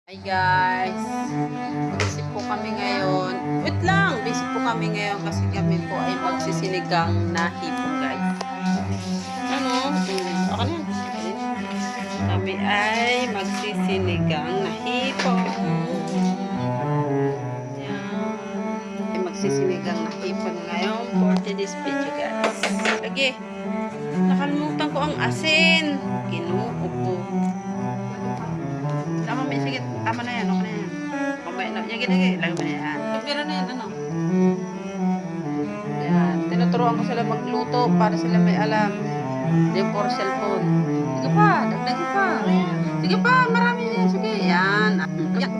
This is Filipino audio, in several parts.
Hi guys, busy po kami ngayon. Wait lang, busy po kami ngayon kasi kami po ay magsisinigang na hipon guys. Ano? Ako na. Kami ay magsisinigang na hipon. Yan. Ay magsisinigang na hipon ngayon for today's video guys. Lagi, nakalimutan ko ang asin. Kinuupo. Tama, may sige. Tama na yan. Okay na yan. Okay na. Yan, lagay mo na yan. Pero na yan, ano? Yan. Tinuturuan ko sila magluto para sila may alam. Hindi for cellphone. Sige pa. Dagdagin pa. Sige pa. Marami yan. Sige. Yan. Yan.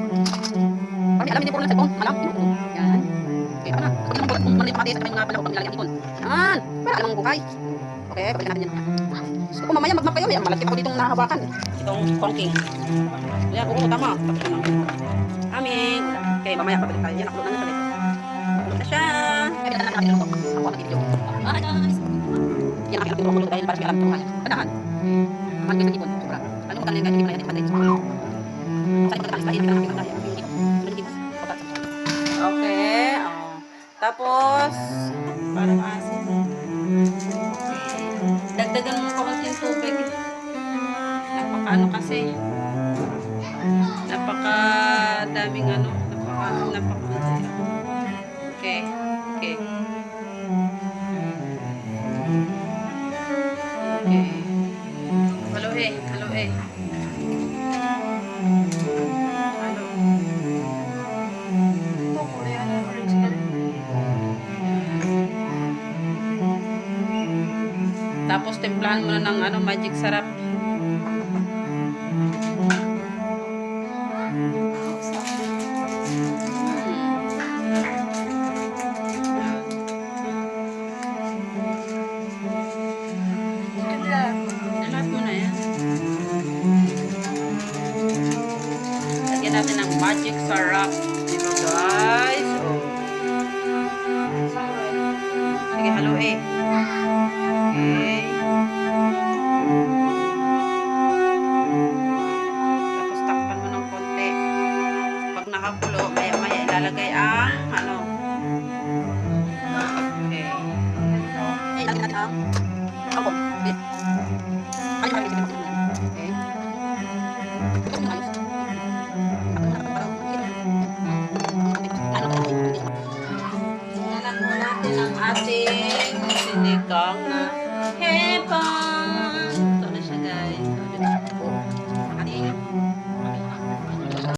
Para alam hindi puro lang cellphone. Alam. Yan. Okay, tama na. Pag naman kung maliit pati sa mga palahok kami lalagyan ipon. Yan. Para alam ang buhay. Okay, pabalikan natin yan. So, kung mamaya magmap kayo, may malagkit ako ditong nahawakan. Itong konking. Yan, oo, tama. Tapos na. Amin. Okay, mamaya pabalik tayo. Yan, nakulot na pala ito. Nakulot na siya. Kaya na natin ito. Ako ang video. Bye guys. Yan, aking ito kulot dahil para sa may alam turuhan. Padahan. Aman ko sa ipon. Sobra. Alam mo kami hindi pa yan. Hindi pa tayo. Sa ipon katalis tayo. Hindi pa natin tayo. Okay. Tapos, parang asin. Dagdagan mo pa kasi yung tubig. Napaka kasi. Napaka daming napaka okay. Okay. Okay. Halo eh. Halo. Tapos timplahan mo na ng magic sarap. Lahat mo na yan. Lagyan natin ng magic sarap. Diba guys? Oh. Sige, halo eh. Okay. Tapos takpan mo ng konti. Pag nakakulo, maya-maya ilalagay ang